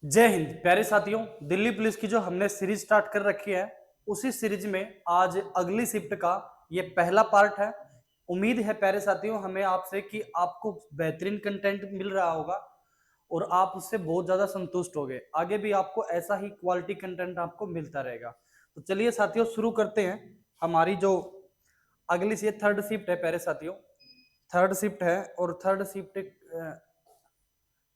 जय हिंद प्यारे साथियों। दिल्ली पुलिस की जो हमने सीरीज स्टार्ट कर रखी है, उसी सीरीज में आज अगली शिफ्ट का ये पहला पार्ट है। उम्मीद है प्यारे साथियों हमें आपसे कि आपको बेहतरीन कंटेंट मिल रहा होगा और आप उससे बहुत ज्यादा संतुष्ट होगे। आगे भी आपको ऐसा ही क्वालिटी कंटेंट आपको मिलता रहेगा। तो चलिए साथियों शुरू करते हैं। हमारी जो अगली से थर्ड शिफ्ट है प्यारे साथियों, थर्ड शिफ्ट है और थर्ड शिफ्ट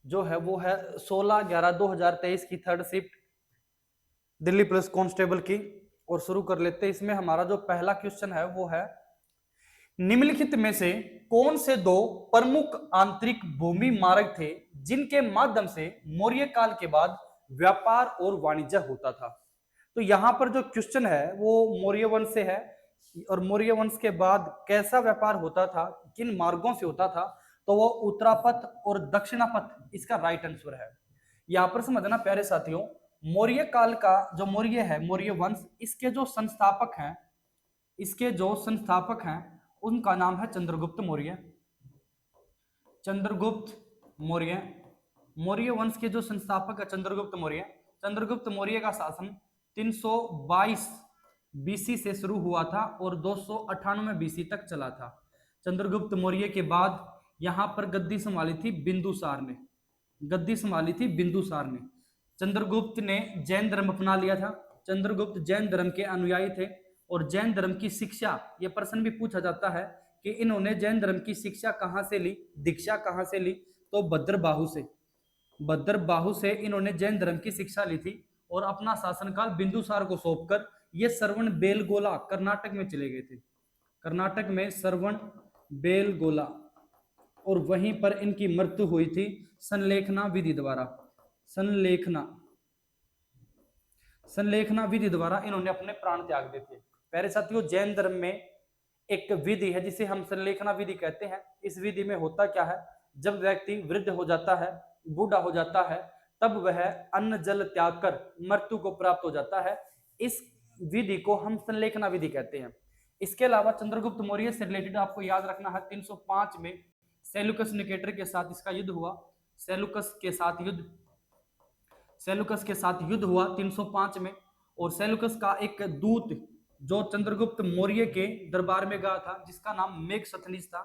जो है वो है 16/11/2023 की third shift Delhi police constable की। और शुरू कर लेते हैं। इसमें हमारा जो पहला क्वेश्चन है वो है, निम्नलिखित में से कौन से दो प्रमुख आंतरिक भूमि मार्ग थे जिनके माध्यम से मौर्य काल के बाद व्यापार और वाणिज्य होता था। तो यहां पर जो क्वेश्चन है वो मौर्य वंश से है और मौर्य वंश के बाद कैसा व्यापार होता था, किन मार्गों से होता था, तो वो उत्तरापथ और दक्षिणापथ इसका राइट आंसर है। यहां पर समझना प्यारे साथियों, मौर्य काल का जो मौर्य है, मौर्य वंश, इसके जो संस्थापक हैं उनका नाम है चंद्रगुप्त मौर्य। चंद्रगुप्त मौर्य, मौर्य वंश के जो संस्थापक है चंद्रगुप्त मौर्य। चंद्रगुप्त मौर्य का शासन 322 बीसी से शुरू हुआ था और 298 बीसी तक चला था। चंद्रगुप्त मौर्य के बाद यहां पर गद्दी संभाली थी बिंदुसार ने। गद्दी संभाली थी बिंदुसार ने। चंद्रगुप्त ने जैन धर्म अपना लिया था। चंद्रगुप्त जैन धर्म के अनुयायी थे और जैन धर्म की शिक्षा, यह प्रश्न भी पूछा जाता है कि इन्होंने जैन धर्म की शिक्षा कहां से ली, दीक्षा कहां से ली, तो भद्रबाहु से। भद्रबाहु से इन्होंने जैन धर्म की शिक्षा ली थी और अपना शासनकाल बिंदुसार को सौंपकर ये श्रवण बेलगोला कर्नाटक में चले गए थे। कर्नाटक में श्रवण बेलगोला, और वहीं पर इनकी मृत्यु हुई थी संलेखना विधि द्वारा। संलेखना विधि द्वारा इन्होंने अपने प्राण त्याग दिए थे। प्यारे साथियों, जैन धर्म में एक विधि है जिसे हम संलेखना विधि कहते हैं। इस विधि में होता क्या है, जब व्यक्ति वृद्ध हो जाता है, बूढ़ा हो जाता है, तब वह अन्न जल त्याग कर मृत्यु को प्राप्त हो जाता है। इस विधि को हम संलेखना विधि कहते हैं। इसके अलावा चंद्रगुप्त मौर्य से रिलेटेड आपको याद रखना है, 305 में सेल्यूकस निकेटर के साथ इसका युद्ध हुआ। सेल्यूकस के साथ युद्ध हुआ 305 में। और सेल्यूकस का एक दूत जो चंद्रगुप्त मौर्य के दरबार में गया था, जिसका नाम मेघसथनीज था।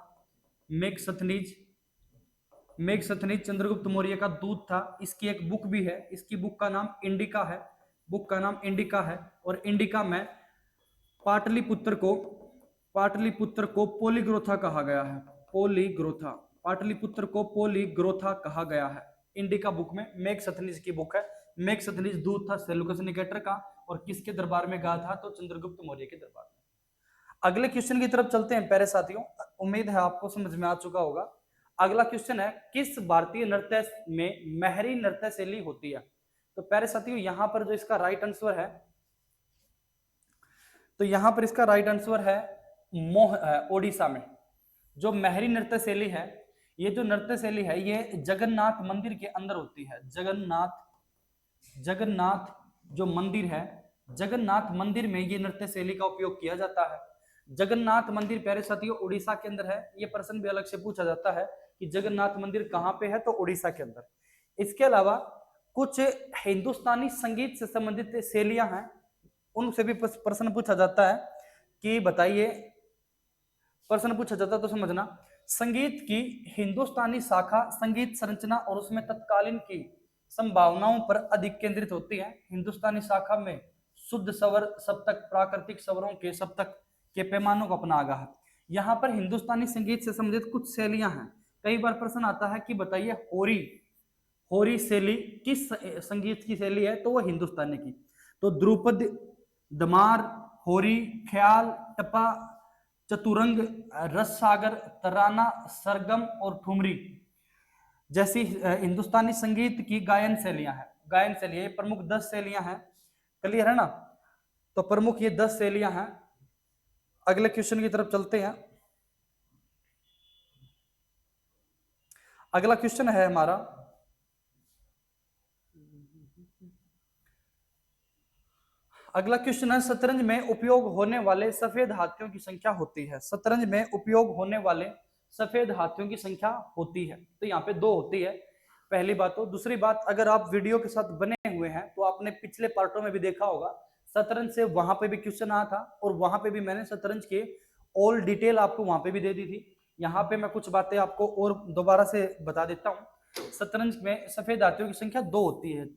मेघसथनीज चंद्रगुप्त मौर्य का दूत था। इसकी एक बुक भी है, इसकी बुक का नाम इंडिका है। और इंडिका में पाटलिपुत्र को पोलीग्रोथा कहा गया है। पाटलिपुत्र को पोलीग्रोथा कहा गया है। इंडिका बुक में मेघसथनीज की बुक है। मेघसथनीज दूत था सेल्यूकस निकेटर का और किसके दरबार में गया था, तो चंद्रगुप्त मौर्य के दरबार में। अगले क्वेश्चन की तरफ चलते हैं प्यारे साथियों। उम्मीद है आपको समझ में आ चुका होगा। अगला क्वेश्चन है, किस भारतीय नृत्य में महरी नृत्य शैली होती है। तो प्यारे साथियों यहां पर जो इसका राइट आंसर है, तो यहां पर इसका राइट आंसर है ओडिशा में जो महरी नृत्य शैली है। ये जो नृत्य शैली है ये जगन्नाथ मंदिर के अंदर होती है। जगन्नाथ जो मंदिर है, जगन्नाथ मंदिर में ये नृत्य शैली का उपयोग किया जाता है। जगन्नाथ मंदिर प्यारे साथियों उड़ीसा के अंदर है। ये प्रश्न भी अलग से पूछा जाता है कि जगन्नाथ मंदिर कहां पे है, तो उड़ीसा के अंदर। इसके अलावा कुछ हिंदुस्तानी संगीत से संबंधित शैलियां हैं, उनसे भी प्रश्न पूछा जाता है कि बताइए, प्रश्न पूछा जाता है तो समझना। संगीत की हिंदुस्तानी शाखा संगीत संरचना और उसमें तत्कालीन की संभावनाओं पर अधिक केंद्रित होती है। हिंदुस्तानी शाखा में शुद्ध स्वर सप्तक, प्राकृतिक स्वरों के सप्तक के पैमानों को अपना गया है। यहाँ पर हिंदुस्तानी संगीत से संबंधित कुछ शैलियां हैं। कई बार प्रश्न आता है कि बताइए होरी शैली किस संगीत की शैली है, तो वह हिंदुस्तानी की। तो ध्रुपद, दमार, होरी, ख्याल, टपा, चतुरंग, रस सागर, तराना, सरगम और ठुमरी जैसी हिंदुस्तानी संगीत की गायन शैलियां हैं। ये प्रमुख 10 शैलियां हैं। क्लियर है ना? तो प्रमुख ये 10 शैलियां हैं। अगले क्वेश्चन की तरफ चलते हैं। अगला क्वेश्चन है हमारा, अगला क्वेश्चन है, शतरंज में उपयोग होने वाले सफेद हाथियों की संख्या होती है। शतरंज में उपयोग होने वाले सफेद हाथियों की संख्या होती है, तो यहाँ पे 2 होती है। पहली बात। तो दूसरी बात, अगर आप वीडियो के साथ बने हुए हैं तो आपने पिछले पार्टों में भी देखा होगा, शतरंज से वहां पे भी क्वेश्चन आया था और वहां पे भी मैंने शतरंज के ऑल डिटेल आपको वहां पे भी दे दी थी। यहाँ पे मैं कुछ बातें आपको और दोबारा से बता देता हूँ। शतरंज में सफेद हाथियों की संख्या 2 होती है।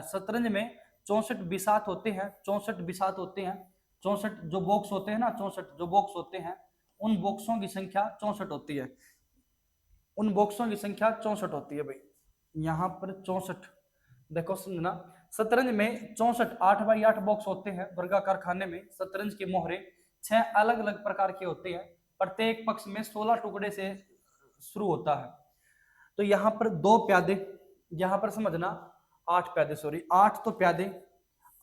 शतरंज में 64 बिसात होते हैं, 64 बिसात होते हैं। 64 जो बॉक्स होते हैं ना, 64 जो बॉक्स होते हैं, उन बॉक्सों की संख्या 64 होती है। उन बॉक्सों की संख्या 64 होती है भाई। यहाँ पर 64, देखो समझना, शतरंज में 64 8x8 बॉक्स होते हैं वर्गाकार खाने में। शतरंज के मोहरे 6 अलग अलग प्रकार के होते हैं, प्रत्येक पक्ष में 16 टुकड़े से शुरू होता है। तो यहाँ पर 2 प्यादे, यहाँ पर समझना 8 प्यादे, सॉरी 8 तो प्यादे,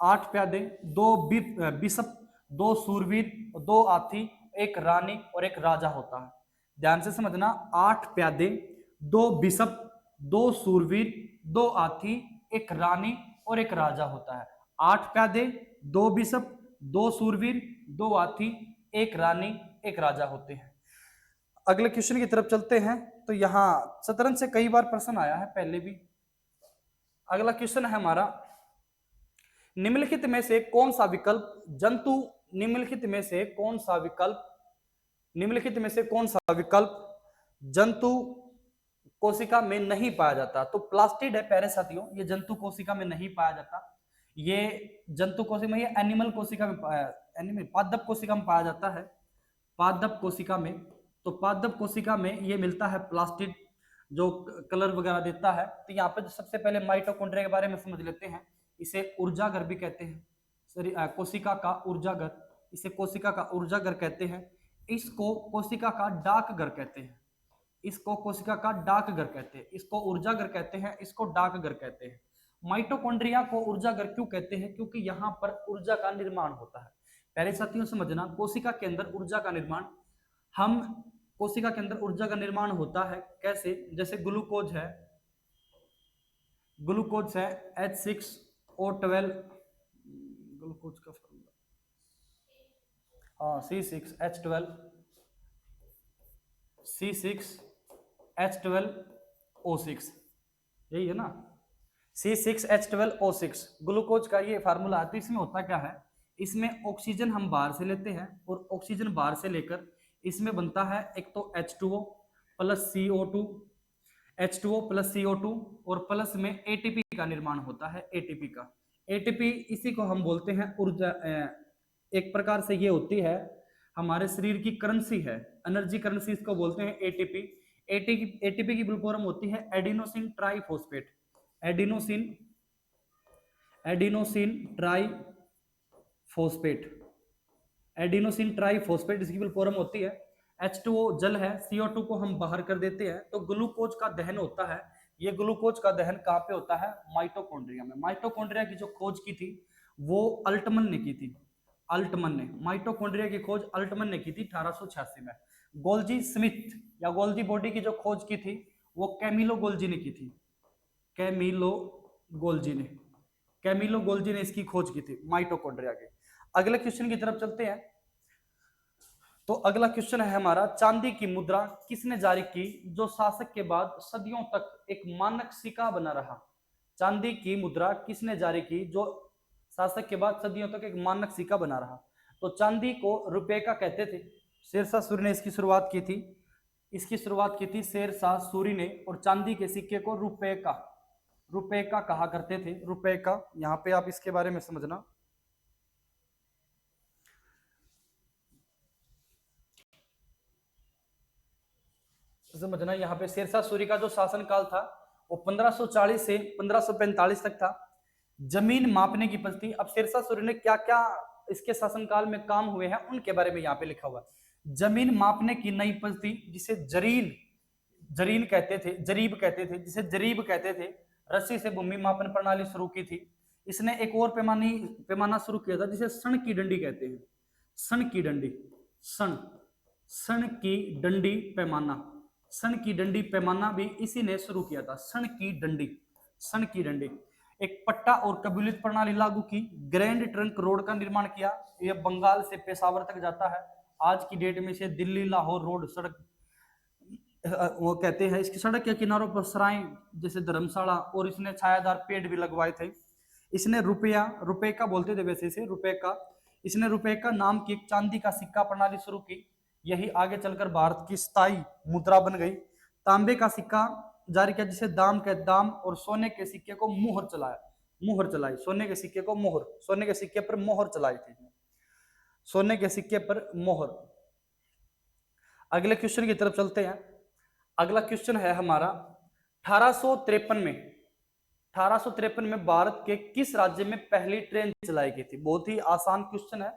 8 प्यादे, 2 बिशप, 2 सूरवीर, 2 हाथी, 1 रानी और 1 राजा होता है। ध्यान से समझना, 8 प्यादे, 2 बिशप, 2 सूरवीर, 2 हाथी, 1 रानी और 1 राजा होता है। 8 प्यादे, 2 बिशप, 2 सूरवीर, 2 हाथी, 1 रानी, 1 राजा होते हैं। अगले क्वेश्चन की तरफ चलते हैं। तो यहाँ शतरंज से कई बार प्रश्न आया है पहले भी। अगला क्वेश्चन है हमारा, निम्नलिखित में से कौन सा विकल्प जंतु, निम्नलिखित में से कौन सा विकल्प, निम्नलिखित में से कौन सा विकल्प जंतु कोशिका में नहीं पाया जाता? तो प्लास्टिड है प्यारे साथियों, ये जंतु कोशिका में नहीं पाया जाता। ये जंतु कोशिका में, ये एनिमल कोशिका में एनिमल पादप कोशिका में पाया जाता है, पादप कोशिका में। तो पादप कोशिका में ये मिलता है प्लास्टिड, जो कलर वगैरह देता है। तो यहाँ पे सबसे पहले माइटोकॉन्ड्रिया के बारे में समझ लेते हैं। इसे ऊर्जागर भी कहते हैं, सॉरी कोशिका का ऊर्जागर, इसे कोशिका का ऊर्जागर कहते हैं। इसको कोशिका का डाकघर कहते हैं, इसको कोशिका का डाकघर कहते हैं, इसको ऊर्जागर कहते हैं, इसको डाकघर कहते हैं। माइटोकॉन्ड्रिया को ऊर्जाघर क्यों कहते हैं? क्योंकि यहाँ पर ऊर्जा का निर्माण होता है। पहले साथियों समझना, कोशिका के अंदर ऊर्जा का निर्माण, हम कोशिका के अंदर ऊर्जा का निर्माण होता है कैसे? जैसे ग्लूकोज है, ग्लूकोज है H6O12, ग्लूकोज का फॉर्मूला हाँ C6H12, C6H12O6, यही है ना, C6H12O6 ग्लूकोज का ये फार्मूला है। तो इसमें होता क्या है, इसमें ऑक्सीजन हम बाहर से लेते हैं और ऑक्सीजन बाहर से लेकर इसमें बनता है एक तो H2O plus CO2, H2O plus CO2 और प्लस में ATP का निर्माण होता है, ATP का। ATP इसी को हम बोलते हैं ऊर्जा, एक प्रकार से ये होती है हमारे शरीर की करेंसी है, एनर्जी करेंसी इसको बोलते हैं ATP। ATP की फुल फॉर्म होती है adenosine triphosphate, adenosine, adenosine triphosphate, adenosine triphosphate इसकी फुल फॉर्म होती है। H2O जल है, CO2 को हम बाहर कर देते हैं तो ग्लूकोज का दहन होता है। ये ग्लूकोज का दहन कहाँ पे होता है? माइटोकॉन्ड्रिया में। माइटोकॉन्ड्रिया की जो खोज की थी वो अल्टमन ने की थी, अल्टमन ने, माइटोकॉन्ड्रिया की खोज अल्टमन ने की थी 1886 में। गोल्जी स्मिथ या गोल्जी बॉडी की जो खोज की थी वो कैमिलो गोल्जी ने की थी, कैमिलो गोल्जी ने, कैमिलो गोल्जी ने इसकी खोज की थी माइटोकॉन्ड्रिया के। अगले क्वेश्चन की तरफ चलते हैं। तो अगला क्वेश्चन है हमारा, चांदी की मुद्रा किसने जारी की जो शासक के बाद सदियों तक एक मानक सिक्का बना रहा? चांदी की मुद्रा किसने जारी की जो शासक के बाद सदियों तक एक मानक सिक्का बना रहा? तो चांदी को रुपए का कहते थे, शेरशाह सूरी ने इसकी शुरुआत की थी, इसकी शुरुआत की थी शेरशाह सूरी ने। और चांदी के सिक्के को रुपए का, रुपए का कहा करते थे, रुपए का। यहाँ पे आप इसके बारे में समझना, समझना यहाँ पे शेरशाह सूरी का जो शासन काल था वो 1540 से 1545 तक था। जमीन मापने की पद्धति, अब शेरशाह सूरी ने क्या क्या इसके शासनकाल में काम हुए हैं उनके बारे में यहाँ पे लिखा हुआ है। जमीन मापने की नई पद्धति जिसे जरीन, जरीन कहते थे, जरीब कहते थे, जिसे जरीब कहते थे, रस्सी से भूमि मापन प्रणाली शुरू की थी। इसने एक और पैमाना शुरू किया था जिसे सन की डंडी कहते हैं, सन की डंडी, सन, सन की डंडी पैमाना, सन की डंडी पैमाना भी इसी ने शुरू किया था, सन की डंडी, सन की डंडी। एक पट्टा और कबूलियत प्रणाली लागू की, ग्रैंड ट्रंक रोड का निर्माण किया, यह बंगाल से पेशावर तक जाता है। आज की डेट में से दिल्ली लाहौर रोड सड़क वो कहते हैं इसकी सड़क के किनारों पर सराय जैसे धर्मशाला और इसने छायादार पेड़ भी लगवाए थे। इसने रुपए का बोलते थे वैसे इसे रुपए का, इसने रुपए का नाम की एक चांदी का सिक्का प्रणाली शुरू की। यही आगे चलकर भारत की स्थायी मुद्रा बन गई। तांबे का सिक्का जारी किया जिसे दाम और सोने के सिक्के को मुहर चलाया, मुहर चलाई, सोने के सिक्के को मोहर, सोने के सिक्के पर मोहर चलाई थी, सोने के सिक्के पर मोहर। अगले क्वेश्चन की तरफ चलते हैं। अगला क्वेश्चन है हमारा 1853 में भारत के किस राज्य में पहली ट्रेन चलाई गई थी? बहुत ही आसान क्वेश्चन है,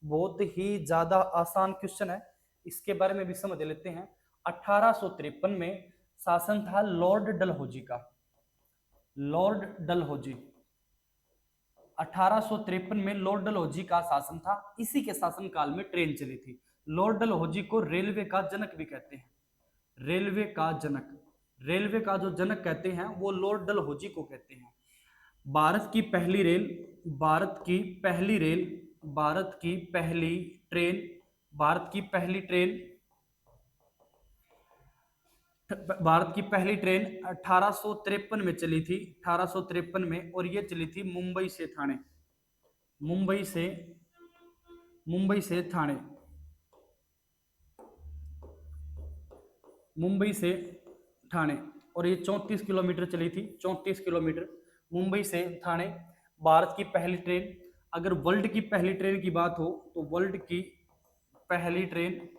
बहुत ही ज्यादा आसान क्वेश्चन है, इसके बारे में भी समझ लेते हैं। 1853 में शासन था लॉर्ड डलहौजी का, लॉर्ड डलहौजी। 1853 में लॉर्ड डलहौजी का शासन था, इसी के शासनकाल में ट्रेन चली थी। लॉर्ड डलहौजी को रेलवे का जनक भी कहते हैं, रेलवे का जनक, रेलवे का जो जनक कहते हैं वो लॉर्ड डलहौजी को कहते हैं। भारत की पहली रेल, भारत की पहली रेल, भारत की पहली ट्रेन, भारत की पहली ट्रेन, भारत की पहली ट्रेन 1853 में चली थी, 1853 में, और ये चली थी मुंबई से ठाणे, मुंबई से, मुंबई से ठाणे, मुंबई से ठाणे, और ये 34 किलोमीटर चली थी, 34 किलोमीटर मुंबई से ठाणे। भारत की पहली ट्रेन। अगर वर्ल्ड की पहली ट्रेन की बात हो तो वर्ल्ड की पहली ट्रेन,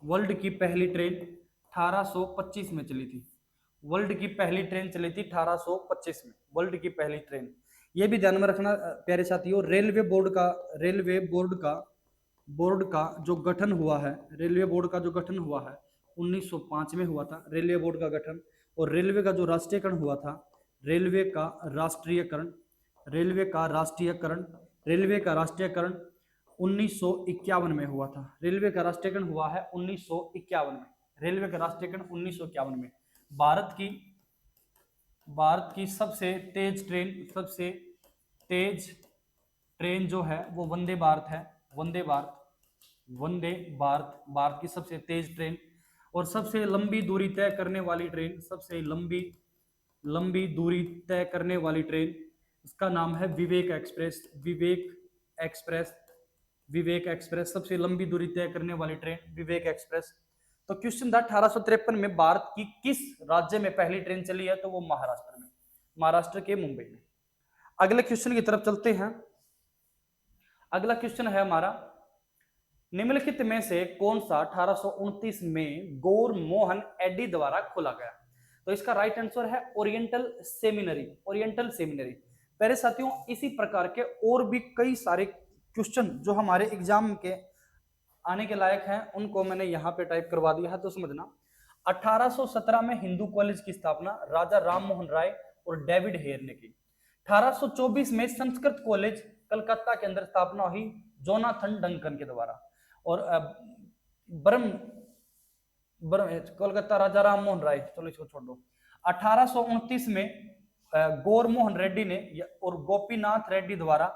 वर्ल्ड की पहली ट्रेन 1825 में चली थी, वर्ल्ड की पहली ट्रेन चली थी 1825 में, वर्ल्ड की पहली ट्रेन। ये भी ध्यान में रखना प्यारे साथियों, रेलवे बोर्ड का, रेलवे बोर्ड का जो गठन हुआ है, रेलवे बोर्ड का जो गठन हुआ है 1905 में हुआ था रेलवे बोर्ड का गठन। और रेलवे का जो राष्ट्रीयकरण हुआ था, रेलवे का राष्ट्रीयकरण, रेलवे का राष्ट्रीयकरण, रेलवे का राष्ट्रीयकरण 1951 में हुआ था। रेलवे का राष्ट्रीयकरण हुआ है 1951 में, रेलवे का राष्ट्रीयकरण 1951 में। भारत की सबसे तेज ट्रेन, सबसे तेज ट्रेन जो है वो वंदे भारत है, वंदे भारत, वंदे भारत, भारत की सबसे तेज ट्रेन। और सबसे लंबी दूरी तय करने वाली ट्रेन, सबसे लंबी लंबी दूरी तय करने वाली ट्रेन, इसका नाम है विवेक एक्सप्रेस, विवेक एक्सप्रेस, विवेक एक्सप्रेस, सबसे लंबी दूरी तय करने वाली ट्रेन विवेक एक्सप्रेस। तो क्वेश्चन था 1853 में भारत की किस राज्य में पहली ट्रेन चली है? तो वो महाराष्ट्र में, महाराष्ट्र के मुंबई में। अगले क्वेश्चन की तरफ चलते हैं। अगला क्वेश्चन है हमारा, निम्नलिखित में से कौन सा 1829 में गौर मोहन एडी द्वारा खोला गया? तो इसका राइट आंसर है ओरिएंटल सेमिनरी, ओरिएंटल सेमिनरी। प्यारे साथियों, इसी प्रकार के और भी कई सारे क्वेश्चन जो हमारे एग्जाम के आने के लायक हैं उनको मैंने यहाँ पे टाइप करवा दिया है, तो समझना। 1817 में हिंदू कॉलेज की स्थापना राजा राम मोहन राय और डेविड हेयर ने की। 1824 में संस्कृत कॉलेज कलकत्ता के अंदर स्थापना हुई जोनाथन डंकन के द्वारा। और कोलकाता राजा राम मोहन राय, चलो इसको छोड़ दो। 1829 में गौर मोहन रेड्डी ने और गोपीनाथ रेड्डी द्वारा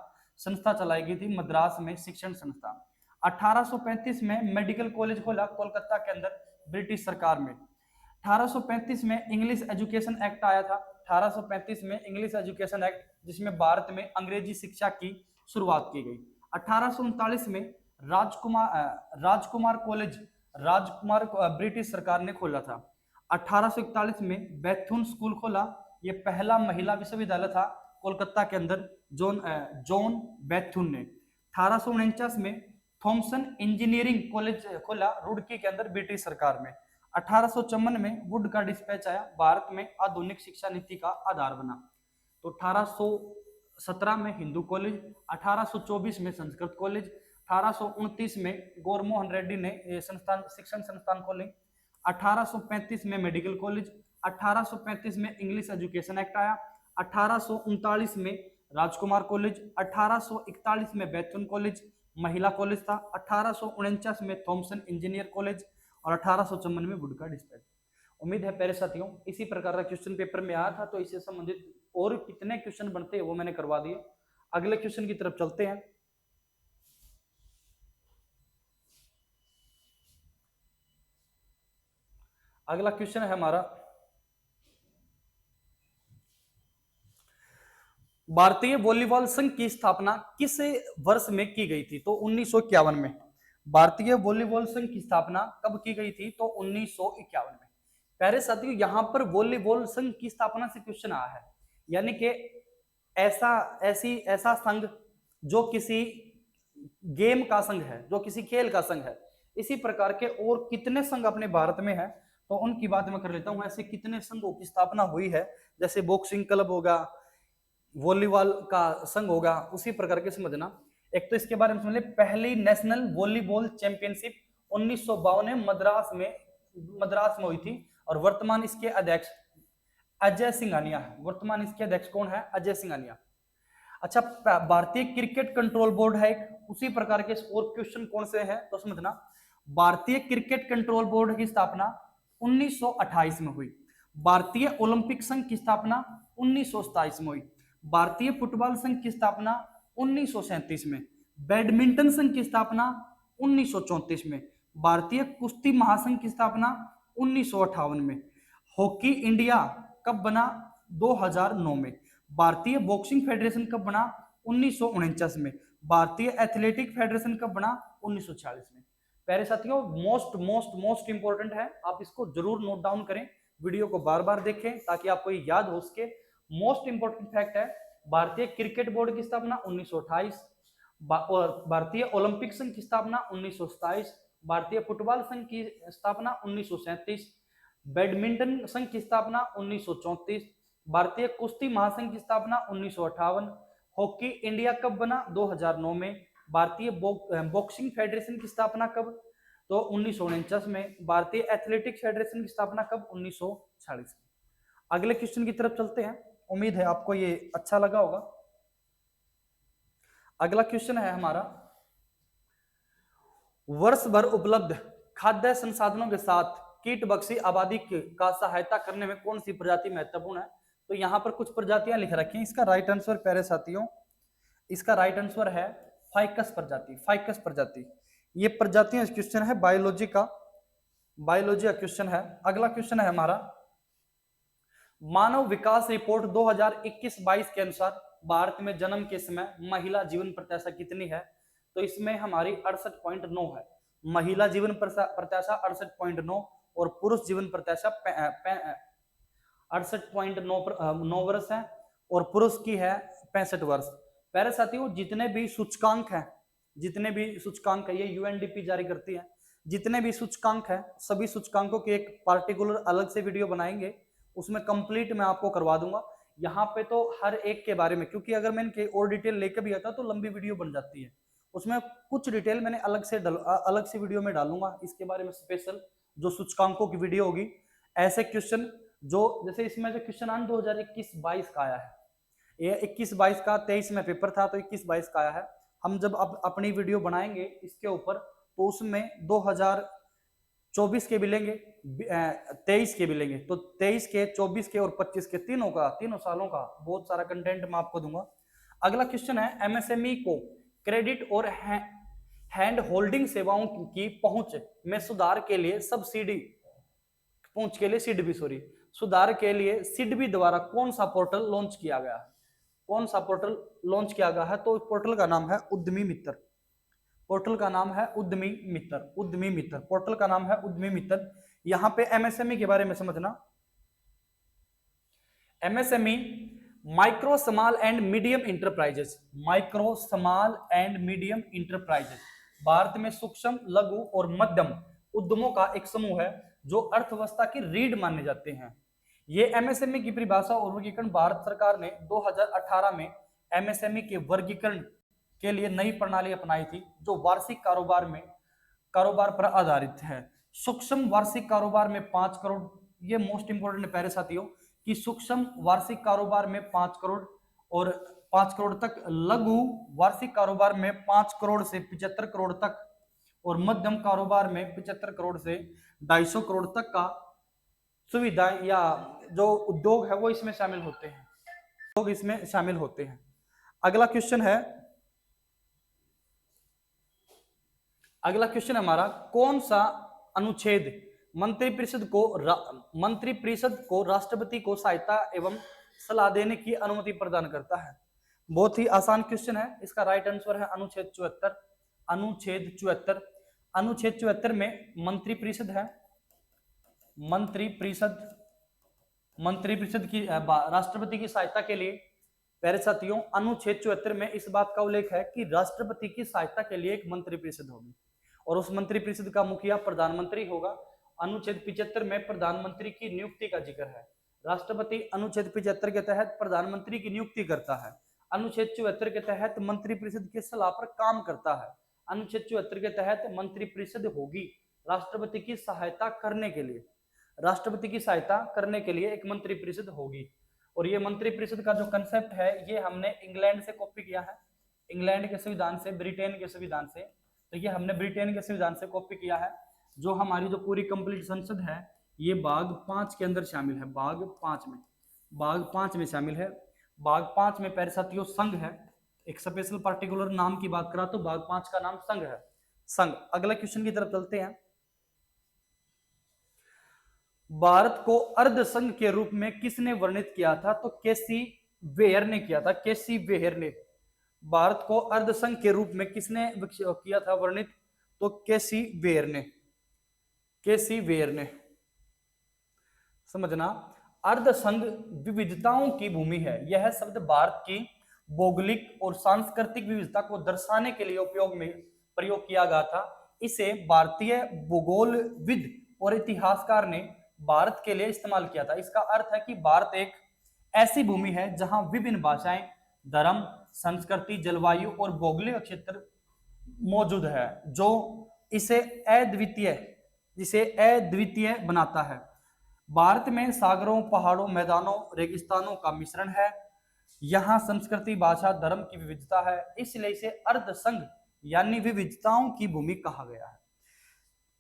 संस्था चलाई गई थी मद्रास में शिक्षण संस्था। 1835 में मेडिकल कॉलेज खोला कोलकाता के अंदर ब्रिटिश सरकार में। 1835 में इंग्लिश एजुकेशन एक्ट आया था, 1835 में इंग्लिश एजुकेशन एक्ट, जिसमें भारत में अंग्रेजी शिक्षा की शुरुआत की गई। 1839 में राजकुमार कॉलेज, राजकुमार ब्रिटिश सरकार ने खोला था। 1841 में बैथुन स्कूल खोला, यह पहला महिला विश्वविद्यालय था कोलकाता के अंदर, जॉन बैथुन ने। 1849 में थॉमसन इंजीनियरिंग कॉलेज खोला रुड़की के अंदर ब्रिटिश सरकार में। 1854 में वुड का डिस्पैच आया, भारत में आधुनिक शिक्षा नीति का आधार बना। तो 1817 में हिंदू कॉलेज, 1824 में संस्कृत कॉलेज, 1829 में गौर मोहन रेड्डी ने संस्थान, शिक्षण संस्थान खोले। 1835 में मेडिकल कॉलेज, 1835 में इंग्लिश एजुकेशन एक्ट आया। 1839 में राजकुमार कॉलेज, 1841 में बैथुन कॉलेज महिला कॉलेज था, 1849 में थॉमसन इंजीनियर कॉलेज और 1854 में वुड का डिस्पैच। उम्मीद है प्यारे साथियों इसी प्रकार का क्वेश्चन पेपर में आया था, तो इससे संबंधित और कितने क्वेश्चन बनते हैं वो मैंने करवा दिए। अगले क्वेश्चन की तरफ चलते हैं। अगला क्वेश्चन है हमारा, भारतीय वॉलीबॉल संघ की स्थापना किस वर्ष में की गई थी? तो 1951 में। भारतीय वॉलीबॉल संघ की स्थापना कब की गई थी? तो 1951 में। प्यारे साथियों, यहां पर वॉलीबॉल संघ की स्थापना से क्वेश्चन आया है, यानी कि ऐसा संघ जो किसी गेम का संघ है, जो किसी खेल का संघ है। इसी प्रकार के और कितने संघ अपने भारत में है, तो उनकी बात मैं कर लेता हूं। ऐसे कितने संघों की स्थापना हुई है, जैसे बॉक्सिंग क्लब होगा, वॉलीबॉल का संघ होगा, उसी प्रकार के समझना। एक तो इसके बारे में समझ ले, पहली नेशनल वॉलीबॉल चैंपियनशिप 1952 में मद्रास में हुई थी, और वर्तमान इसके अध्यक्ष अजय सिंघानिया है। वर्तमान इसके अध्यक्ष कौन है? अजय सिंघानिया। अच्छा, भारतीय क्रिकेट कंट्रोल बोर्ड है एक, उसी प्रकार के और क्वेश्चन कौन से हैं तो समझना। भारतीय क्रिकेट कंट्रोल बोर्ड की स्थापना 1928 में हुई। भारतीय ओलंपिक संघ की स्थापना 1927 में हुई। भारतीय फुटबॉल संघ की स्थापना 1937 में। बैडमिंटन संघ की स्थापना 1934 में। भारतीय कुश्ती महासंघ की स्थापना 1958 में। हॉकी इंडिया कब बना? 2009 में। भारतीय बॉक्सिंग फेडरेशन कब बना? 1949 में। भारतीय एथलेटिक फेडरेशन कब बना? 1946 में। प्यारे साथियों, मोस्ट इंपोर्टेंट है, आप इसको जरूर नोट डाउन करें, वीडियो को बार बार देखें ताकि आपको ये याद हो सके। मोस्ट इंपोर्टेंट फैक्ट है, भारतीय क्रिकेट बोर्ड की स्थापना 1928, और भारतीय ओलंपिक संघ की स्थापना 1927, भारतीय फुटबॉल संघ की स्थापना 1937, बैडमिंटन संघ की स्थापना 1934, भारतीय कुश्ती महासंघ की स्थापना 1958, हॉकी इंडिया कब बना? 2009 में। भारतीय बॉक्सिंग फेडरेशन की स्थापना कब? तो 1949 में। भारतीय एथलेटिक्स फेडरेशन की स्थापना कब? 1946 में। अगले क्वेश्चन की तरफ चलते हैं, उम्मीद है आपको ये अच्छा लगा होगा। अगला क्वेश्चन है हमारा, वर्ष भर उपलब्ध खाद्य संसाधनों के साथ कीटभक्षी आबादी का सहायता करने में कौन सी प्रजाति महत्वपूर्ण है? तो यहां पर कुछ प्रजातियां लिख रखी हैं। इसका राइट आंसर प्यारे साथियों, इसका राइट आंसर है फाइकस प्रजाति। फाइकस प्रजाति, ये प्रजातियां, क्वेश्चन है बायोलॉजी का क्वेश्चन है। अगला क्वेश्चन है हमारा, मानव विकास रिपोर्ट 2021-22 के अनुसार भारत में जन्म के समय महिला जीवन प्रत्याशा कितनी है? तो इसमें हमारी 68.9 है। महिला जीवन प्रत्याशा 68.9 और पुरुष जीवन प्रत्याशा 68.9 वर्ष है, और पुरुष की है 65 वर्ष। प्यारे साथियों, जितने भी सूचकांक है, ये यूएनडीपी जारी करती है, जितने भी सूचकांक है, सभी सूचकांकों की एक पार्टिकुलर अलग से वीडियो बनाएंगे, उसमें कंप्लीट मैं आपको करवा दूंगा। यहाँ पे तो हर एक के बारे में, क्योंकि अगर मैं इनके और डिटेल लेकर भी आता तो लंबी वीडियो बन जाती है, उसमें कुछ डिटेल मैंने अलग से वीडियो में डालूंगा इसके बारे में, स्पेशल जो सूचकांकों की वीडियो होगी। ऐसे क्वेश्चन जो, जैसे इसमें जो क्वेश्चन आन 2021-22 का आया है, ये 21-22 का 23 में पेपर था, तो 21-22 का आया है। हम जब अपनी वीडियो बनाएंगे इसके ऊपर, तो उसमें 2024 के भी लेंगे, 23 के भी लेंगे, तो 23 के, 24 के और 25 के, तीनों सालों का बहुत सारा कंटेंट मैं आपको दूंगा। अगला क्वेश्चन है, एमएसएमई को क्रेडिट और हैंड होल्डिंग सेवाओं की पहुंच में सुधार के लिए सुधार के लिए सिडबी द्वारा कौन सा पोर्टल लॉन्च किया गया है? कौन सा पोर्टल लॉन्च किया गया है? तो पोर्टल का नाम है उद्यमी मित्र। पोर्टल का नाम है उद्यमी मित्र। पोर्टल का नाम है उद्यमी मित्र। यहां पे एमएसएमई के बारे में समझना। MSME, micro small and medium enterprises. Micro small and medium enterprises Bharat में सूक्ष्म, लघु और मध्यम उद्यमों का एक समूह है जो अर्थव्यवस्था की रीढ़ माने जाते हैं। ये एमएसएमई की परिभाषा और वर्गीकरण भारत सरकार ने 2018 में एमएसएमई के वर्गीकरण के लिए नई प्रणाली अपनाई थी, जो वार्षिक कारोबार पर आधारित है। सूक्ष्म वार्षिक कारोबार में 5 करोड़, ये मोस्ट इंपोर्टेंट है प्यारे साथियों, कि सूक्ष्म वार्षिक कारोबार में 5 करोड़ और 5 करोड़ तक, लघु वार्षिक कारोबार में 5 करोड़ से 75 करोड़ तक, और मध्यम कारोबार में 75 करोड़ से 250 करोड़ तक का सुविधाएं या जो उद्योग है वो इसमें शामिल होते हैं। अगला क्वेश्चन है हमारा, कौन सा अनुच्छेद मंत्रिपरिषद को राष्ट्रपति को सहायता एवं सलाह देने की अनुमति प्रदान करता है। बहुत ही आसान क्वेश्चन है, इसका राइट आंसर है अनुच्छेद 74। अनुच्छेद 74, अनुच्छेद 74 में मंत्रिपरिषद है, मंत्रिपरिषद की राष्ट्रपति की सहायता के लिए। प्यारे साथियों, अनुच्छेद 74 में इस बात का उल्लेख है कि राष्ट्रपति की सहायता के लिए एक मंत्रिपरिषद होगी और उस मंत्रिपरिषद का मुखिया प्रधानमंत्री होगा। अनुच्छेद 75 में प्रधानमंत्री की नियुक्ति का जिक्र है। राष्ट्रपति अनुच्छेद 75 के तहत प्रधानमंत्री की नियुक्ति करता है। अनुच्छेद 74 के तहत मंत्रिपरिषद की सलाह पर काम करता है। अनुच्छेद 74 के तहत मंत्रिपरिषद होगी राष्ट्रपति की सहायता करने के लिए। राष्ट्रपति की सहायता करने के लिए एक मंत्रिपरिषद होगी। और ये मंत्रिपरिषद का जो कंसेप्ट है ये हमने इंग्लैंड से कॉपी किया है, इंग्लैंड के संविधान से, ब्रिटेन के संविधान से। तो ये हमने ब्रिटेन के संविधान से कॉपी किया है। जो हमारी जो पूरी कंप्लीट संसद है ये भाग 5 के अंदर शामिल है, भाग 5 में, भाग 5 में शामिल है। भाग 5 में प्यारे साथियों संघ है, एक स्पेशल पार्टिकुलर नाम की बात करा तो भाग 5 का नाम संघ है, संघ। अगला क्वेश्चन की तरफ चलते हैं। भारत को अर्ध संघ के रूप में किसने वर्णित किया था? तो केसी वेयर ने किया था, केसी वेयर ने। भारत को अर्ध संघ के रूप में किसने किया था वर्णित? तो केसी वेयर ने, केसी वेयर ने। समझना, अर्ध संघ विविधताओं की भूमि है। यह शब्द भारत की भौगोलिक और सांस्कृतिक विविधता को दर्शाने के लिए प्रयोग किया गया था। इसे भारतीय भूगोलविद और इतिहासकार ने भारत के लिए इस्तेमाल किया था। इसका अर्थ है कि भारत एक ऐसी भूमि है जहां विभिन्न भाषाएं, धर्म, संस्कृति, जलवायु और भौगोलिक क्षेत्र मौजूद है, जो इसे अद्वितीय बनाता है। भारत में सागरों, पहाड़ों, मैदानों, रेगिस्तानों का मिश्रण है। यहाँ संस्कृति, भाषा, धर्म की विविधता है, इसलिए इसे अर्ध संघ यानी विविधताओं की भूमि कहा गया है।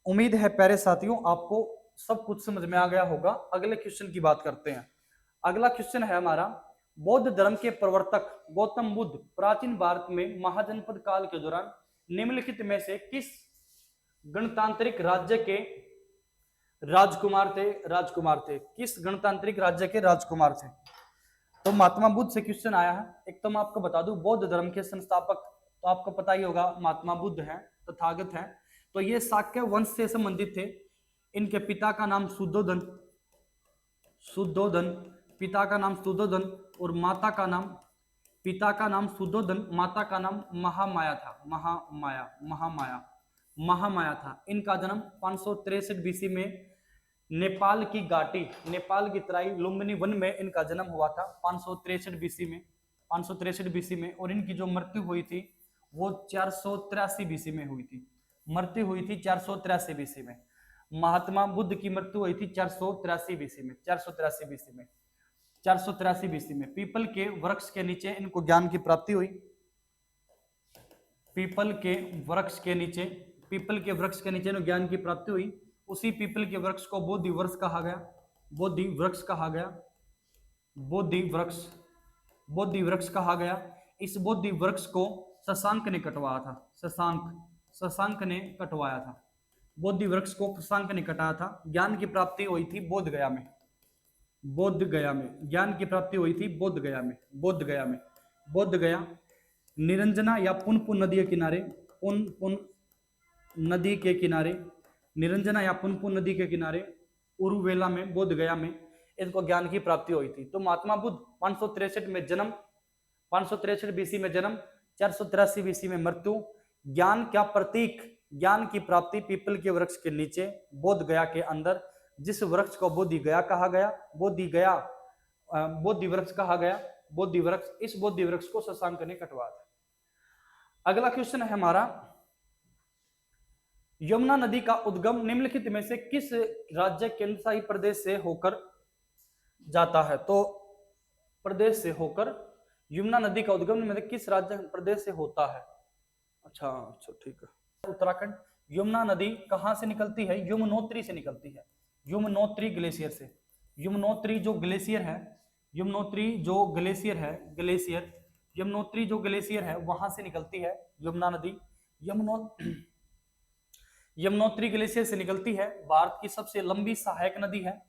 उम्मीद है प्यारे साथियों आपको सब कुछ समझ में आ गया होगा। अगले क्वेश्चन की बात करते हैं। अगला क्वेश्चन है हमारा, बौद्ध धर्म के प्रवर्तक गौतम बुद्ध प्राचीन भारत में महाजनपद काल के दौरान निम्नलिखित में से किस गणतांत्रिक राज्य के राजकुमार थे? किस गणतांत्रिक राज्य के राजकुमार थे? तो महात्मा बुद्ध से क्वेश्चन आया है। एक तो मैं आपको बता दूं, बौद्ध धर्म के संस्थापक तो आपको पता ही होगा महात्मा बुद्ध हैं, तथागत हैं। तो ये शाक्य वंश से संबंधित थे। इनके पिता का नाम शुद्धोधन, पिता का नाम शुद्धोधन और माता का नाम, पिता का नाम शुद्धोधन, माता का नाम महामाया था, महामाया था। इनका जन्म 563 बीसी में नेपाल की घाटी, नेपाल की तराई लुम्बिनी वन में इनका जन्म हुआ था 563 बीसी में। और इनकी जो मृत्यु हुई थी वो 483 बीसी में हुई थी। मृत्यु हुई थी 483 बीसी में। महात्मा बुद्ध की मृत्यु हुई थी 483 बीसी में, 483 बीसी में। पीपल के वृक्ष के नीचे इनको ज्ञान की प्राप्ति हुई। पीपल के वृक्ष के नीचे इनको ज्ञान की प्राप्ति हुई। उसी पीपल के वृक्ष को बोधि वृक्ष कहा गया, बोधि वृक्ष कहा गया। इस बोधि वृक्ष को शशांक ने कटवाया था, शशांक ने कटवाया था। बोधि वृक्ष को शशांक ने कटाया था। ज्ञान की प्राप्ति हुई थी बोध गया में, ज्ञान की प्राप्ति हुई थी बोध गया। निरंजना या पुनपुन नदी के किनारे, निरंजना या पुनपुन नदी के किनारे उरुवेला में, बोध गया में इनको ज्ञान की प्राप्ति हुई थी। तो महात्मा बुद्ध 563 बीसी में जन्म, 483 बीसी में मृत्यु। ज्ञान का प्रतीक, ज्ञान की प्राप्ति पीपल के वृक्ष के नीचे बोध गया के अंदर, जिस वृक्ष को बोधि कहा गया, बोधि वृक्ष कहा गया। इस बोधि वृक्ष को शशांक ने कटवाया था। अगला क्वेश्चन है हमारा, यमुना नदी का उद्गम निम्नलिखित में से किस राज्य केंद्र शासित प्रदेश से होकर जाता है? तो प्रदेश से होकर, यमुना नदी का उद्गम में किस राज्य प्रदेश से होता है? अच्छा ठीक है, उत्तराखंड। यमुना नदी कहां से निकलती है? यमुनोत्री से निकलती है, यमुनोत्री ग्लेशियर से। यमुनोत्री जो ग्लेशियर है वहां से निकलती है यमुना नदी। यमुनोत्री ग्लेशियर से निकलती है, भारत की सबसे लंबी सहायक नदी है,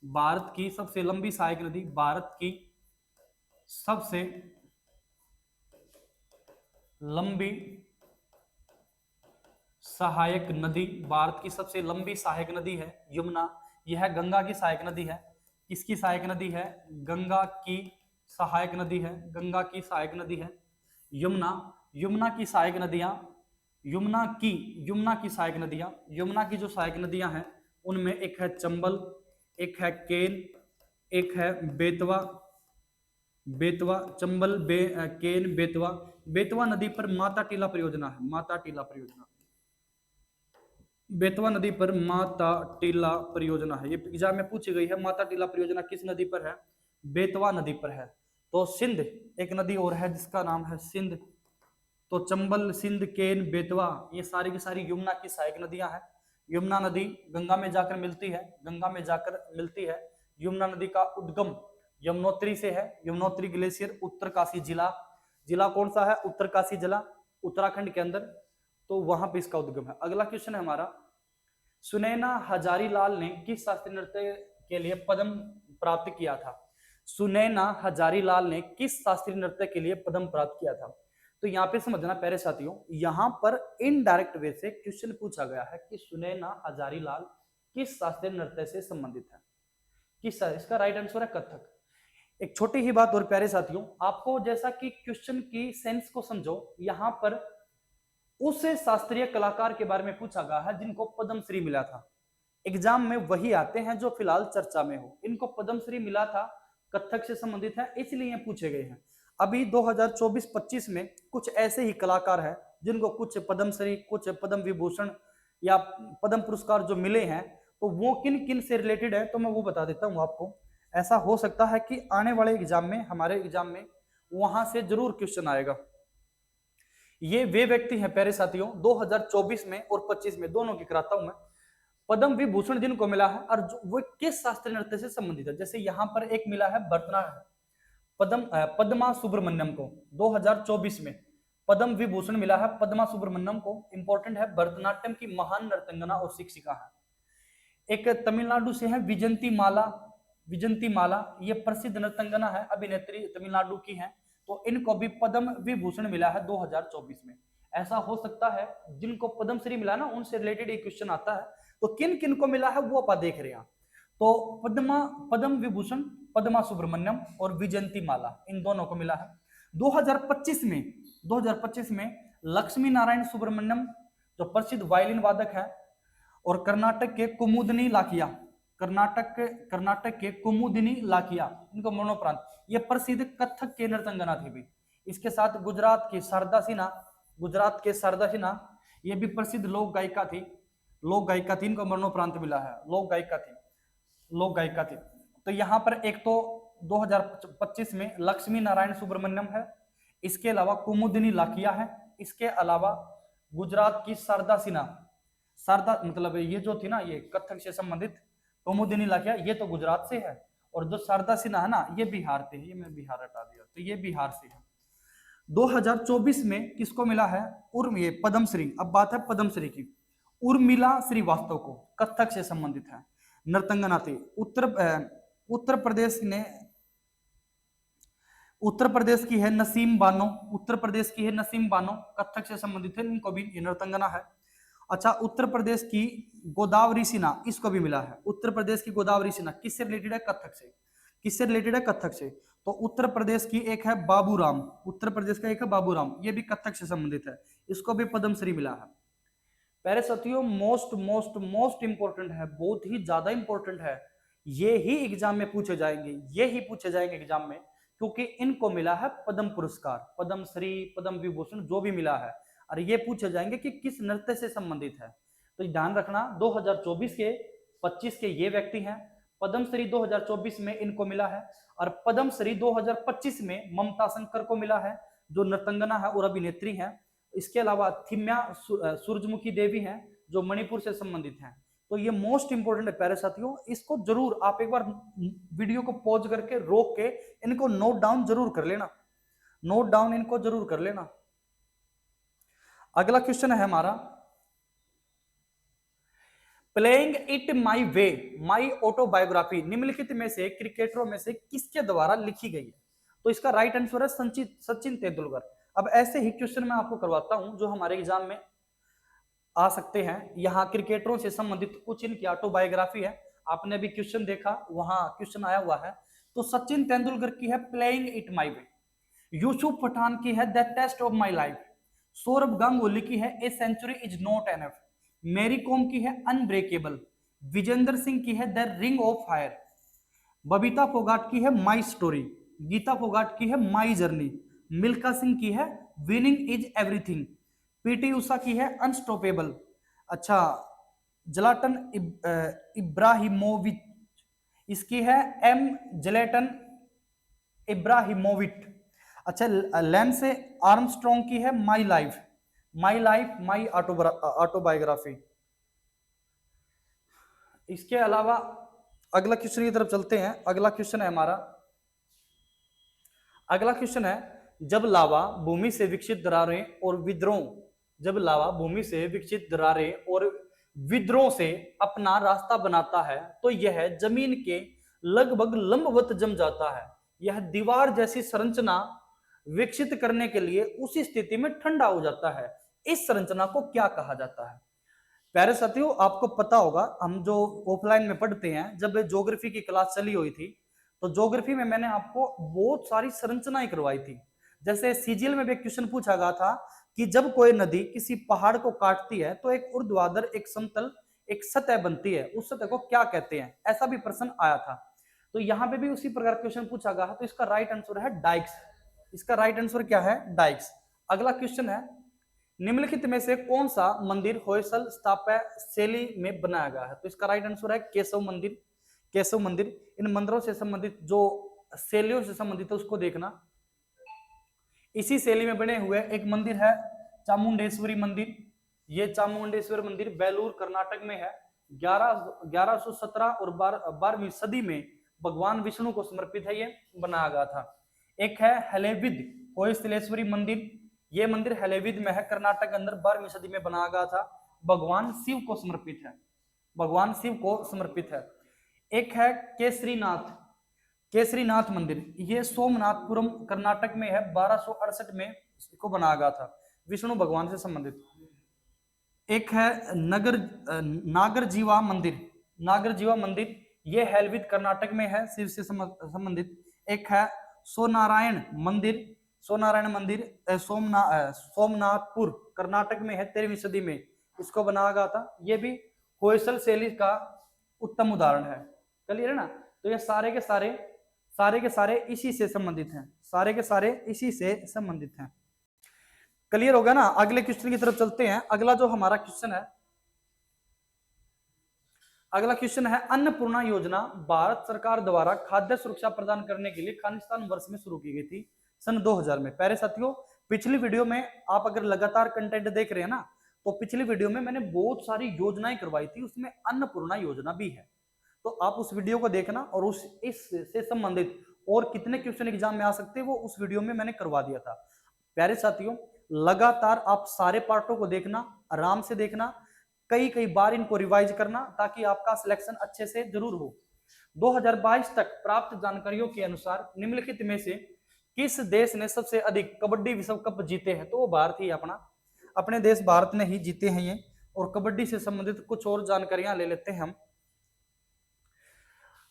भारत की सबसे लंबी सहायक नदी, भारत की सबसे लंबी सहायक नदी, भारत की सबसे लंबी सहायक नदी है यमुना। यह गंगा की सहायक नदी है। किसकी सहायक नदी है? गंगा की सहायक नदी है, गंगा की सहायक नदी है यमुना। यमुना की सहायक नदियां, यमुना की सहायक नदियां, यमुना की जो सहायक नदियां हैं उनमें एक है चंबल, एक है केन, एक है बेतवा, चंबल, केन, बेतवा। बेतवा नदी पर माता टीला परियोजना है, माता टीला परियोजना, बेतवा नदी पर माता टीला परियोजना है। ये एग्जाम में पूछी गई है, माता टीला परियोजना किस नदी पर है? बेतवा नदी पर है। तो सिंध एक नदी और है जिसका नाम है सिंध। तो चंबल, सिंध, केन, बेतवा ये सारी की सारी यमुना की सहायक नदियां हैं। यमुना नदी गंगा में जाकर मिलती है, गंगा में जाकर मिलती है। यमुना नदी का उद्गम यमुनोत्री से है, यमुनोत्री ग्लेशियर उत्तरकाशी जिला, जिला कौन सा है? उत्तरकाशी जिला, उत्तराखंड के अंदर, तो वहां पे इसका उद्गम है। अगला क्वेश्चन है हमारा, सुनैना हजारीलाल ने किस शास्त्रीय नृत्य के लिए पद्म प्राप्त किया था? सुनैना हजारीलाल ने किस शास्त्रीय नृत्य के लिए पद्म प्राप्त किया था? तो यहाँ पे समझना प्यारे साथियों, यहाँ पर इनडायरेक्ट वे से क्वेश्चन पूछा गया है कि सुनैना हजारीलाल किस शास्त्रीय नृत्य से संबंधित है? किस? इसका राइट आंसर है कथक। एक छोटी ही बात और प्यारे साथियों, आपको जैसा कि क्वेश्चन की सेंस को समझो, यहाँ पर उस शास्त्रीय कलाकार के बारे में पूछा गया है जिनको पद्मश्री मिला था। एग्जाम में वही आते हैं जो फिलहाल चर्चा में हो। इनको पद्मश्री मिला था, कथक से संबंधित है, इसलिए ये पूछे गए हैं। अभी 2024-25 में कुछ ऐसे ही कलाकार हैं जिनको कुछ पद्मश्री, कुछ पद्म विभूषण या पद्म पुरस्कार जो मिले हैं, तो वो किन किन से रिलेटेड है तो मैं वो बता देता हूँ आपको। ऐसा हो सकता है कि आने वाले एग्जाम में, हमारे एग्जाम में वहां से जरूर क्वेश्चन आएगा। ये वे व्यक्ति हैं प्यारे साथियों, 2024 में और 25 में दोनों की कराता हूं मैं। पद्म विभूषण जिनको मिला है और वो किस शास्त्रीय नृत्य से संबंधित है। जैसे यहाँ पर एक मिला है पद्मा सुब्रमण्यम को 2024 में पद्म विभूषण मिला है पद्मा सुब्रमण्यम को। इंपॉर्टेंट है, भरतनाट्यम की महान नर्तंगना और शिक्षिका है। एक तमिलनाडु से है विजंती माला, ये प्रसिद्ध नर्तंगना है, अभिनेत्री तमिलनाडु की है। तो इनको भी पद्म विभूषण मिला है 2024 में। ऐसा हो सकता है जिनको पद्मश्री मिला ना, उनसे रिलेटेड एक क्वेश्चन आता है। तो किन किन को मिला है वो आप देख रहे हैं। तो पद्म विभूषण पद्मा सुब्रमण्यम और विजयंती माला, इन दोनों को मिला है। 2025 में लक्ष्मी नारायण सुब्रमण्यम जो प्रसिद्ध वायलिन वादक है, और कर्नाटक के कुमुदिनी लाकिया, इनको मरणोपरांत। ये प्रसिद्ध कथक के नर्तंगना थी भी। इसके साथ गुजरात के शारदा सिन्हा, ये भी प्रसिद्ध लोक गायिका थी, इनको मरणोपरांत मिला है। लोक गायिका थी। तो यहाँ पर एक तो 2025 में लक्ष्मी नारायण सुब्रमण्यम है, इसके अलावा कुमुदिनी लाकिया है, इसके अलावा गुजरात की शारदा मतलब ये जो थी ना, ये कथक से संबंधित, कुमुदिनी लाकिया ये तो गुजरात से है, और जो शारदा सिन्हा है ना, ये बिहार से है। ये मैं बिहार हटा दिया, तो ये बिहार से है। 2024 में किसको मिला है? ये पद्मश्री। अब बात है पद्मश्री की। उर्मिला श्रीवास्तव को, कथक से संबंधित है, नर्तंगना थी। उत्तर प्रदेश की है नसीम बानो, कथक से संबंधित है, इनको भी नर्तंगना है। अच्छा, उत्तर प्रदेश की गोदावरी सिन्हा, इसको भी मिला है। उत्तर प्रदेश की गोदावरी सिन्हा किससे रिलेटेड है? कथक से। तो उत्तर प्रदेश की एक है बाबूराम, ये भी कथक से संबंधित है, इसको भी पद्मश्री मिला है। प्यारे साथियों, मोस्ट इंपोर्टेंट है, बहुत ही ज्यादा इंपोर्टेंट है। ये ही एग्जाम में पूछे जाएंगे एग्जाम में, क्योंकि इनको मिला है पद्म पुरस्कार, पद्मश्री, पद्म विभूषण जो भी मिला है, और ये पूछे जाएंगे कि किस नृत्य से संबंधित है। तो ध्यान रखना, 2024 के 25 के ये व्यक्ति हैं, पद्मश्री 2024 में इनको मिला है, और पद्मश्री 2025 में ममता शंकर को मिला है, जो नर्तंगना है और अभिनेत्री है। इसके अलावा थिम्या सूरजमुखी देवी हैं, जो मणिपुर से संबंधित हैं। तो ये मोस्ट इंपोर्टेंट है प्यारे साथियों, इसको जरूर आप एक बार वीडियो को पॉज करके रोक के इनको नोट डाउन जरूर कर लेना। अगला क्वेश्चन है हमारा, playing it my way my autobiography निम्नलिखित में से क्रिकेटरों में से किसके द्वारा लिखी गई है? तो इसका राइट आंसर है सचिन तेंदुलकर। अब ऐसे ही क्वेश्चन मैं आपको करवाता हूं जो हमारे एग्जाम में आ सकते हैं। यहाँ क्रिकेटरों से संबंधित कुछ इनकी ऑटोबायोग्राफी है, आपने भी क्वेश्चन देखा, वहां क्वेश्चन आया हुआ है। तो सचिन तेंदुलकर की है playing it my way, Yusuf Pathan की है the test of my life, Saurav Ganguly की है a century is not enough, Mary Kom की है अनब्रेकेबल, विजेंद्र सिंह की है the ring of fire, Babita Phogat की है माई स्टोरी, गीता फोगाट की है माई जर्नी, मिल्खा सिंह की है winning is everything, PT Usha की है अनस्टॉपेबल, अच्छा जलाटन इब्राहिमोविच इसकी है एम जलेटन इब्राहिमोविच, अच्छा लेंस आर्मस्ट्रॉन्ग की है माई लाइफ माई ऑटोबायोग्राफी। इसके अलावा अगला क्वेश्चन की तरफ चलते हैं। अगला क्वेश्चन है हमारा, अगला क्वेश्चन है जब लावा भूमि से विकसित दरारें और विद्रोह, जब लावा भूमि से विकसित दरारें और विद्रोह से अपना रास्ता बनाता है तो यह जमीन के लगभग लंबवत जम जाता है। यह दीवार जैसी संरचना विकसित करने के लिए उसी स्थिति में ठंडा हो जाता है। इस संरचना को क्या कहा जाता है? प्यारे साथियों, आपको पता होगा, हम जो ऑफलाइन में पढ़ते हैं, जब ज्योग्राफी की क्लास चली हुई थी तो ज्योग्राफी में मैंने आपको बहुत सारी संरचनाएं करवाई थी। जैसे सीजीएल में भी क्वेश्चन पूछा गया था कि जब कोई नदी किसी पहाड़ को काटती है तो एक ऊर्ध्वाधर, एक समतल, एक सतह बनती है, उस सतह को क्या कहते हैं? ऐसा भी प्रश्न आया था। तो यहाँ पे भी उसी प्रकार क्वेश्चन पूछा गया है। तो इसका राइट आंसर है डाइक्स। इसका राइट आंसर क्या है? डाइक्स। अगला क्वेश्चन है निम्नलिखित में से कौन सा मंदिर होयसल स्थापत्य शैली में बनाया गया है? तो इसका राइट आंसर है केशव मंदिर। केशव मंदिर। इन मंदिरों से संबंधित जो शैलियों से संबंधित है उसको देखना। इसी शैली में बने हुए एक मंदिर है चामुंडेश्वरी मंदिर। ये चामुंडेश्वरी मंदिर बेलूर कर्नाटक में है। 1117 और 12वीं सदी में भगवान विष्णु को समर्पित है, ये बनाया गया था। एक है हलेबिद होयसलेश्वरी मंदिर। ये मंदिर हलेबिद में है, कर्नाटक के अंदर, 12वीं सदी में बनाया गया था, भगवान शिव को समर्पित है, भगवान शिव को समर्पित है। एक है केसरीनाथ, केसरीनाथ मंदिर। ये सोमनाथपुरम कर्नाटक में है, 1268 में इसको बनाया गया था, विष्णु भगवान से संबंधित। एक है नागरजीवा मंदिर। नागरजीवा मंदिर ये हेलविद कर्नाटक में है, शिव से संबंधित। एक है सोनारायण मंदिर। सोनारायण मंदिर सोमनाथपुर कर्नाटक में है, 13वीं सदी में इसको बनाया गया था। ये भी होयसल शैली का उत्तम उदाहरण है। क्लियर है ना? तो ये सारे के सारे इसी से संबंधित हैं, सारे के सारे इसी से संबंधित हैं। क्लियर हो गया ना? अगले क्वेश्चन की तरफ चलते हैं। अगला जो हमारा क्वेश्चन है, अगला क्वेश्चन है अन्नपूर्णा योजना भारत सरकार द्वारा खाद्य सुरक्षा प्रदान करने के लिए खालिस्तान वर्ष में शुरू की गई थी, सन 2000 में। प्यारे साथियों, पिछली वीडियो में आप अगर लगातार कंटेंट देख रहे हैं ना, तो पिछली वीडियो में मैंने बहुत सारी योजनाएं करवाई थी, उसमें अन्नपूर्णा योजना भी है। तो आप उस वीडियो को देखना और उस इससे संबंधित और कितने क्वेश्चन एग्जाम में आ सकते हैं वो उस वीडियो में मैंने करवा दिया था। प्यारे साथियों, लगातार आप सारे पार्टों को देखना, आराम से देखना, कई बार इनको रिवाइज करना, ताकि आपका सिलेक्शन अच्छे से जरूर हो। 2022 तक प्राप्त जानकारियों के अनुसार निम्नलिखित में से किस देश ने सबसे अधिक कबड्डी विश्व कप जीते हैं? तो वो भारत ही, अपने देश भारत ने ही जीते हैं ये। और कबड्डी से संबंधित कुछ और जानकारियां ले लेते हैं हम।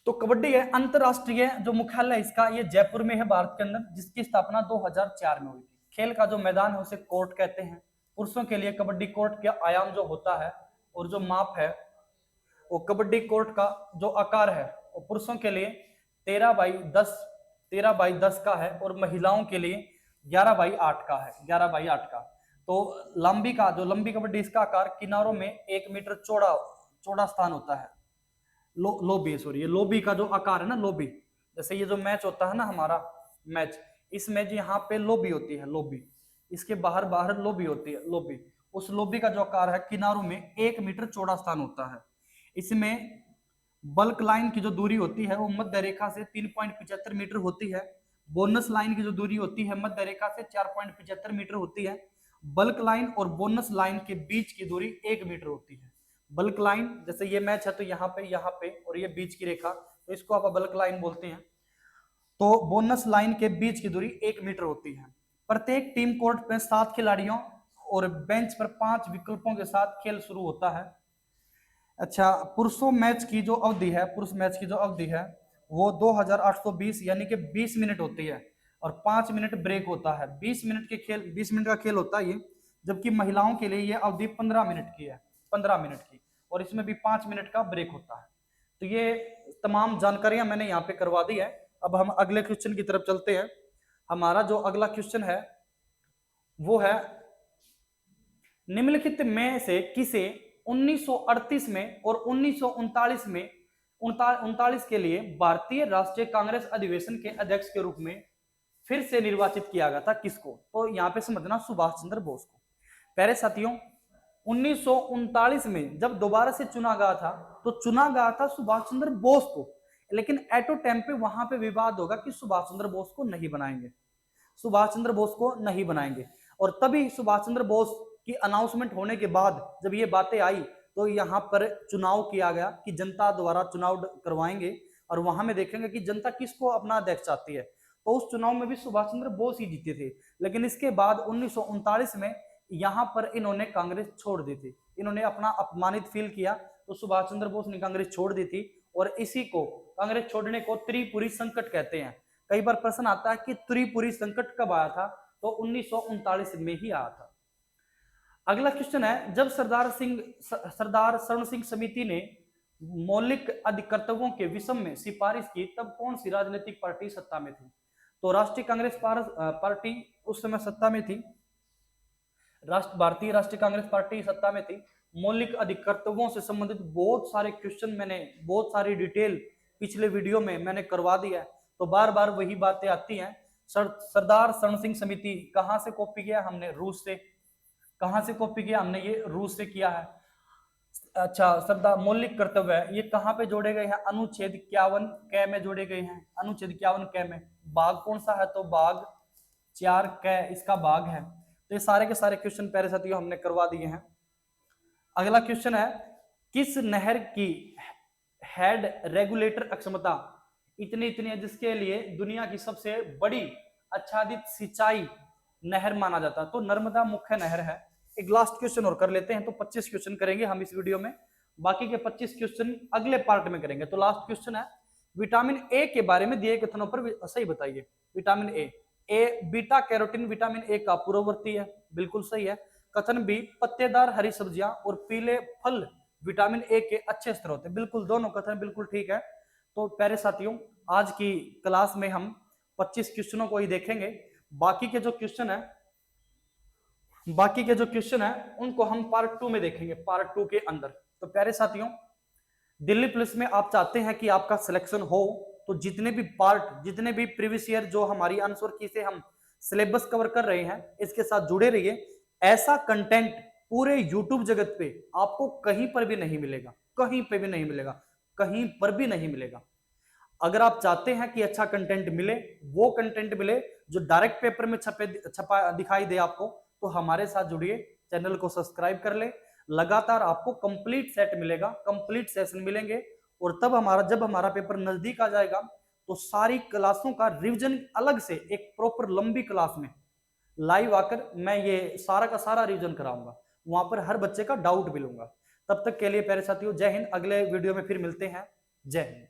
तो कबड्डी है अंतरराष्ट्रीय जो मुख्यालय इसका, ये जयपुर में है भारत के अंदर, जिसकी स्थापना 2004 में हुई थी। खेल का जो मैदान है उसे कोर्ट कहते हैं। पुरुषों के लिए कबड्डी कोर्ट का आयाम जो होता है और जो माप है, वो कबड्डी कोर्ट का जो आकार है वो पुरुषों के लिए 13x10 का है और महिलाओं के लिए 11x8 का है, 11x8 का। तो लंबी कबड्डी इसका आकार किनारों में 1 मीटर चौड़ा स्थान होता है। लोबी सॉरी, ये लोबी का जो आकार है ना, लोबी, जैसे ये जो मैच होता है ना हमारा मैच, इस मैच यहाँ पे लोबी होती है, लोबी, इसके बाहर लोबी होती है, लोबी। उस लोबी का जो आकार है किनारों में 1 मीटर चौड़ा स्थान होता है। इसमें बल्क लाइन की जो दूरी होती है वो मध्य रेखा से 3.75 मीटर होती है। बोनस लाइन की जो दूरी होती है मध्य रेखा से 4.75 मीटर होती है। बल्क लाइन और बोनस लाइन के बीच की दूरी 1 मीटर होती है। बल्क लाइन, जैसे ये मैच है तो यहाँ पे और ये बीच की रेखा, तो इसको आप बल्क लाइन बोलते हैं। तो बोनस लाइन के बीच की दूरी 1 मीटर होती है। प्रत्येक टीम कोर्ट में 7 खिलाड़ियों और बेंच पर 5 विकल्पों के साथ खेल शुरू होता है। अच्छा, पुरुष मैच की जो अवधि है वो 2820 यानी कि 20 मिनट होती है और 5 मिनट ब्रेक होता है। 20 मिनट का खेल होता है ये, जबकि महिलाओं के लिए ये अवधि 15 मिनट की है, 15 मिनट की, और इसमें भी 5 मिनट का ब्रेक होता है। तो ये तमाम जानकारियां मैंने यहाँ पे करवा दी है। अब हम अगले क्वेश्चन की तरफ चलते हैं। हमारा जो अगला क्वेश्चन है वो है, निम्नलिखित में से किसे 1938 में और 1939 में 39 के लिए भारतीय राष्ट्रीय कांग्रेस अधिवेशन के अध्यक्ष के रूप में फिर से निर्वाचित किया गया था? किसको? तो यहाँ पे समझना, सुभाष चंद्र बोस को। प्यारे साथियों, 1939 में जब दोबारा से चुना गया था तो चुना गया था सुभाष चंद्र बोस को, लेकिन एटो टाइम पे वहां पे विवाद होगा कि सुभाष चंद्र बोस को नहीं बनाएंगे, सुभाष चंद्र बोस को नहीं बनाएंगे। और तभी सुभाष चंद्र बोस की अनाउंसमेंट होने के बाद जब ये बातें आई तो यहाँ पर चुनाव किया गया कि जनता द्वारा चुनाव करवाएंगे और वहां में देखेंगे कि जनता किसको अपना अध्यक्ष चाहती है। तो उस चुनाव में भी सुभाष चंद्र बोस ही जीते थे। लेकिन इसके बाद 1939 में यहाँ पर इन्होंने कांग्रेस छोड़ दी थी, इन्होंने अपना अपमानित फील किया, तो सुभाष चंद्र बोस ने कांग्रेस छोड़ दी थी। और इसी को, कांग्रेस छोड़ने को त्रिपुरी संकट कहते हैं। कई बार प्रश्न आता है कि त्रिपुरी संकट कब आया था? तो 1939 में ही आया था। अगला क्वेश्चन है, जब सरदार शरण सिंह समिति ने मौलिक अधिकर्तव्यों के विषय में सिफारिश की तब कौन सी राजनीतिक पार्टी सत्ता में थी? तो राष्ट्रीय कांग्रेस पार्टी उस समय सत्ता में थी, भारतीय राष्ट्रीय कांग्रेस पार्टी सत्ता में थी। मौलिक अधिकर्तव्यों से संबंधित बहुत सारे क्वेश्चन मैंने, बहुत सारी डिटेल पिछले वीडियो में मैंने करवा दी है, तो बार बार वही बातें आती हैं। सरदार शरण सिंह समिति कहां से कॉपी किया? हमने रूस से। कहां से कॉपी किया? हमने ये रूस से किया है। अच्छा, सरदार मौलिक कर्तव्य है, ये कहां पे जोड़े गए हैं? अनुच्छेद 51 क में जोड़े गए हैं, अनुच्छेद 51 क में। भाग कौन सा है? तो भाग 4 क इसका भाग है। तो ये सारे के सारे क्वेश्चन प्यारे साथियों हमने करवा दिए हैं। अगला क्वेश्चन है, किस नहर की हेड रेगुलेटर अक्षमता इतनी है जिसके लिए दुनिया की सबसे बड़ी आच्छादित सिंचाई नहर माना जाता है? तो नर्मदा मुख्य नहर है। एक लास्ट क्वेश्चन और कर लेते हैं, तो 25 क्वेश्चन करेंगे हम इस वीडियो में, बाकी के 25 क्वेश्चन अगले पार्ट में करेंगे। तो लास्ट क्वेश्चन है, विटामिन ए के बारे में दिए कथनों पर सही बताइए। Vitamin A beta carotene vitamin A का पूर्ववर्ती है, बिल्कुल सही है। कथन बी, पत्तेदार हरी सब्जियां और पीले फल विटामिन ए के अच्छे स्रोत है, बिल्कुल दोनों कथन बिल्कुल ठीक है। तो प्यारे साथियों, आज की क्लास में हम 25 क्वेश्चनों को ही देखेंगे। बाकी के जो क्वेश्चन है उनको हम पार्ट 2 में देखेंगे, पार्ट 2 के अंदर। तो प्यारे साथियों, दिल्ली पुलिस में आप चाहते हैं कि आपका सिलेक्शन हो, तो जितने भी प्रीवियस ईयर जो हमारी आंसर की से हम सिलेबस कवर कर रहे हैं, इसके साथ जुड़े रहिए। ऐसा कंटेंट पूरे यूट्यूब जगत पे आपको कहीं पर भी नहीं मिलेगा, कहीं पे भी नहीं मिलेगा, कहीं पर भी नहीं मिलेगा। अगर आप चाहते हैं कि अच्छा कंटेंट मिले, वो कंटेंट मिले जो डायरेक्ट पेपर में छपा दिखाई दे आपको, तो हमारे साथ जुड़िए, चैनल को सब्सक्राइब कर ले। लगातार आपको कंप्लीट सेट मिलेगा, कंप्लीट सेशन मिलेंगे। और तब जब हमारा पेपर नजदीक आ जाएगा तो सारी क्लासों का रिवीजन अलग से एक प्रॉपर लंबी क्लास में लाइव आकर मैं ये सारा का सारा रिवीजन कराऊंगा, वहां पर हर बच्चे का डाउट भी लूंगा। तब तक के लिए प्यारे साथियों, जय हिंद। अगले वीडियो में फिर मिलते हैं। जय हिंद।